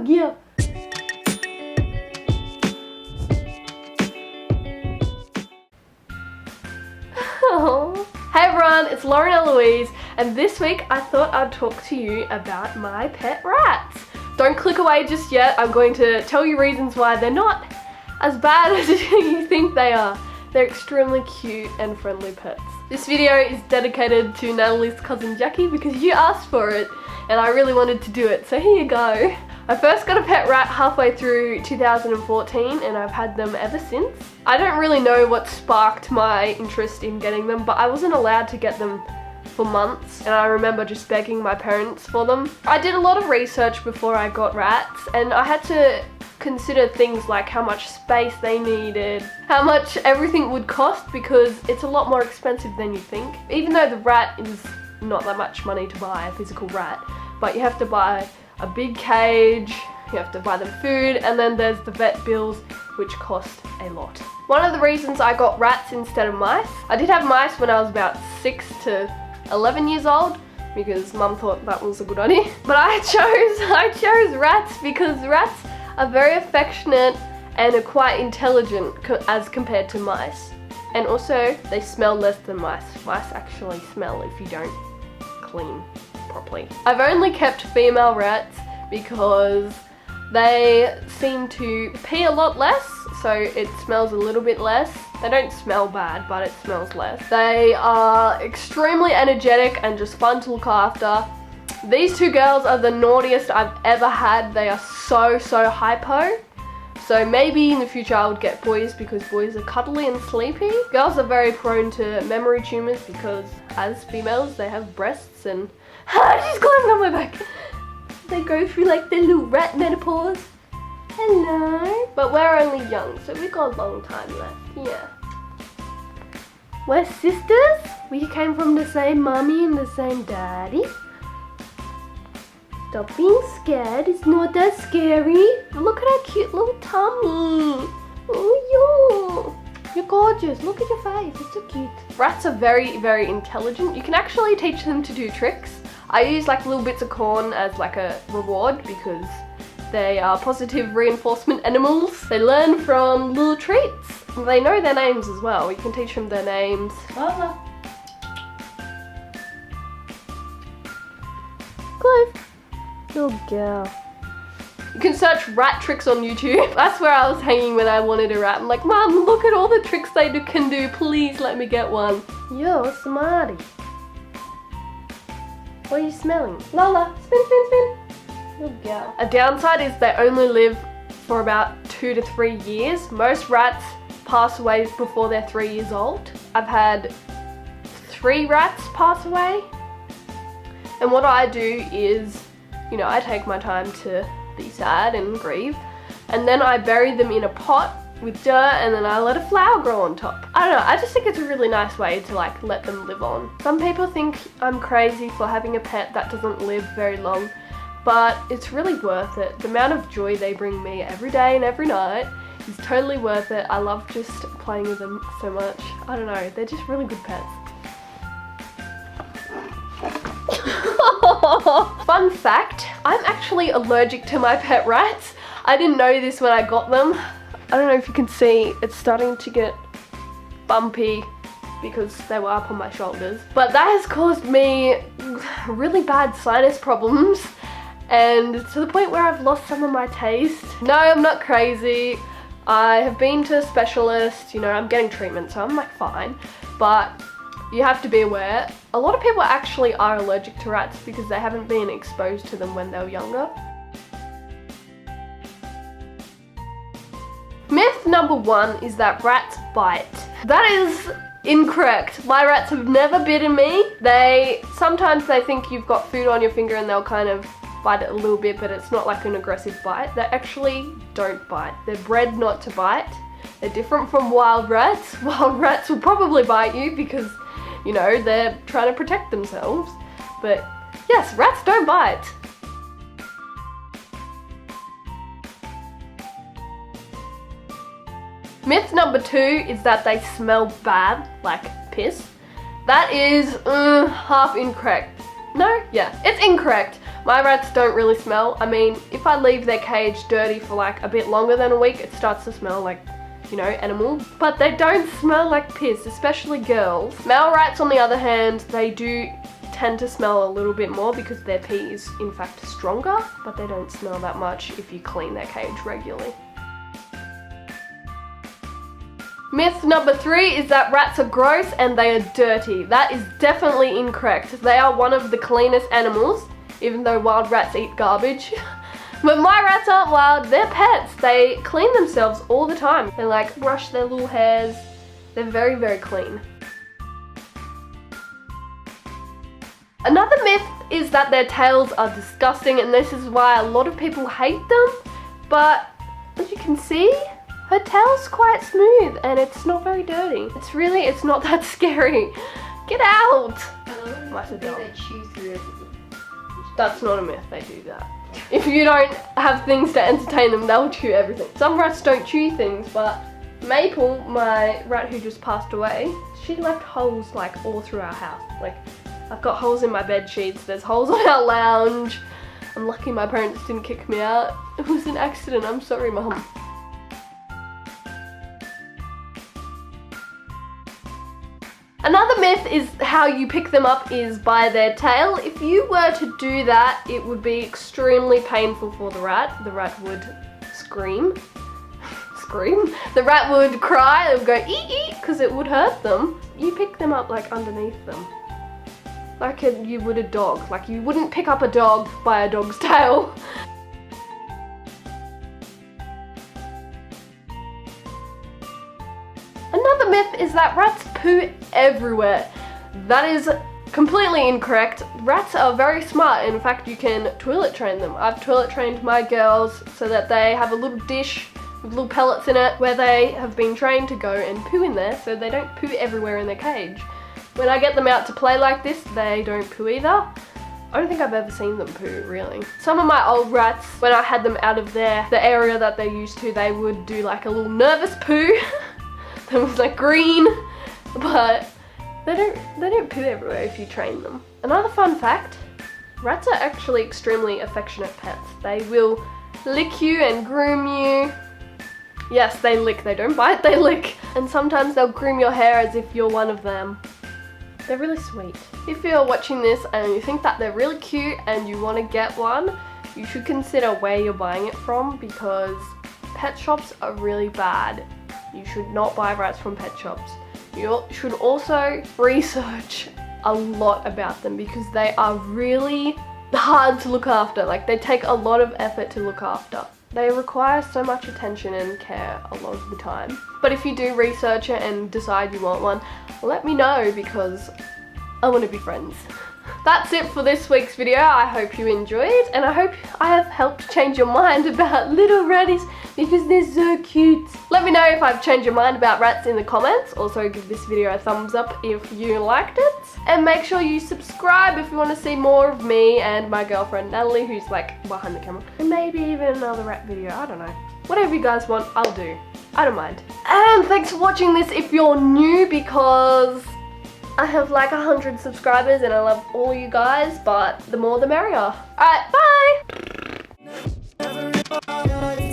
yeah. Oh. Hey everyone, it's Lauren Elloise, and this week I thought I'd talk to you about my pet rats. Don't click away just yet. I'm going to tell you reasons why they're not as bad as you think they are. They're extremely cute and friendly pets. This video is dedicated to Natalie's cousin Jackie because you asked for it and I really wanted to do it, so here you go. I first got a pet rat halfway through 2014 and I've had them ever since. I don't really know what sparked my interest in getting them, but I wasn't allowed to get them for months and I remember just begging my parents for them. I did a lot of research before I got rats and I had to consider things like how much space they needed, how much everything would cost, because it's a lot more expensive than you think. Even though the rat is not that much money to buy, a physical rat, but you have to buy a big cage, you have to buy them food, and then there's the vet bills, which cost a lot. One of the reasons I got rats instead of mice, I did have mice when I was about 6 to 11 years old, because mum thought that was a good idea. But I chose rats because rats are very affectionate and are quite intelligent as compared to mice. And also, they smell less than mice. Mice actually smell if you don't clean properly. I've only kept female rats because they seem to pee a lot less, so it smells a little bit less. They don't smell bad, but it smells less. They are extremely energetic and just fun to look after. These two girls are the naughtiest I've ever had. They are so hypo. So maybe in the future I would get boys because boys are cuddly and sleepy. Girls are very prone to memory tumours because as females they have breasts and she's climbing on my back. They go through like their little rat menopause. Hello. But we're only young, so we've got a long time left. Yeah. We're sisters. We came from the same mommy and the same daddy. Stop being scared, it's not that scary. Look at our cute little tummy. Oh, you're gorgeous. Look at your face, it's so cute. Rats are very intelligent. You can actually teach them to do tricks. I use like little bits of corn as like a reward because they are positive reinforcement animals. They learn from little treats. They know their names as well. You can teach them their names. Lola. Clove. Good girl. You can search rat tricks on YouTube. That's where I was hanging when I wanted a rat. I'm like, Mum, look at all the tricks they can do. Please let me get one. You're smarty. What are you smelling? Lola, spin. Good girl. A downside is they only live for about 2 to 3 years. Most rats pass away before they're 3 years old. I've had 3 rats pass away. And what I do is, you know, I take my time to be sad and grieve, and then I bury them in a pot with dirt and then I let a flower grow on top. I don't know, I just think it's a really nice way to like let them live on. Some people think I'm crazy for having a pet that doesn't live very long, but it's really worth it. The amount of joy they bring me every day and every night is totally worth it. I love just playing with them so much. I don't know, they're just really good pets. Fun fact, I'm actually allergic to my pet rats. I didn't know this when I got them. I don't know if you can see, it's starting to get bumpy because they were up on my shoulders. But that has caused me really bad sinus problems and to the point where I've lost some of my taste. No, I'm not crazy. I have been to a specialist, you know, I'm getting treatment, so I'm like fine. But you have to be aware, a lot of people actually are allergic to rats because they haven't been exposed to them when they were younger. Myth number 1 is that rats bite. That is incorrect. My rats have never bitten me. Sometimes they think you've got food on your finger and they'll kind of bite it a little bit, but it's not like an aggressive bite. They actually don't bite. They're bred not to bite. They're different from wild rats. Wild rats will probably bite you because, you know, they're trying to protect themselves. But yes, rats don't bite. Myth number 2 is that they smell bad, like piss. That is half incorrect. No? Yeah, it's incorrect. My rats don't really smell. I mean, if I leave their cage dirty for like a bit longer than a week, it starts to smell like, you know, animal. But they don't smell like piss, especially girls. Male rats, on the other hand, they do tend to smell a little bit more because their pee is in fact stronger, but they don't smell that much if you clean their cage regularly. Myth number 3 is that rats are gross and they are dirty. That is definitely incorrect. They are one of the cleanest animals, even though wild rats eat garbage. But my rats aren't wild, they're pets. They clean themselves all the time. They like brush their little hairs. They're very, very clean. Another myth is that their tails are disgusting, and this is why a lot of people hate them. But as you can see, her tail's quite smooth and it's not very dirty. It's not that scary. Get out! They chew through everything. That's not a myth, they do that. If you don't have things to entertain them, they'll chew everything. Some rats don't chew things, but Maple, my rat who just passed away, she left holes like all through our house. Like, I've got holes in my bed sheets, there's holes on our lounge. I'm lucky my parents didn't kick me out. It was an accident, I'm sorry, Mum. Another myth is how you pick them up is by their tail. If you were to do that, it would be extremely painful for the rat. The rat would scream. The rat would cry, it would go ee because it would hurt them. You pick them up like underneath them. Like you would a dog. Like you wouldn't pick up a dog by a dog's tail. Another myth is that rats poo everywhere. That is completely incorrect. Rats are very smart. In fact, you can toilet train them. I've toilet trained my girls so that they have a little dish with little pellets in it where they have been trained to go and poo in there so they don't poo everywhere in their cage. When I get them out to play like this, they don't poo either. I don't think I've ever seen them poo, really. Some of my old rats, when I had them out of the area that they're used to, they would do like a little nervous poo. That was like green, but they don't poo everywhere if you train them. Another fun fact, rats are actually extremely affectionate pets. They will lick you and groom you. Yes, they lick, they don't bite, they lick. And sometimes they'll groom your hair as if you're one of them. They're really sweet. If you're watching this and you think that they're really cute and you want to get one, you should consider where you're buying it from because pet shops are really bad. You should not buy rats from pet shops. You should also research a lot about them because they are really hard to look after. Like, they take a lot of effort to look after. They require so much attention and care a lot of the time. But if you do research it and decide you want one, let me know because I want to be friends. That's it for this week's video. I hope you enjoyed and I hope I have helped change your mind about little ratties because they're so cute. Let me know if I've changed your mind about rats in the comments. Also give this video a thumbs up if you liked it. And make sure you subscribe if you want to see more of me and my girlfriend Natalie, who's like behind the camera. And maybe even another rat video, I don't know. Whatever you guys want, I'll do. I don't mind. And thanks for watching this if you're new because I have like 100 subscribers and I love all you guys, but the more the merrier. Alright, bye!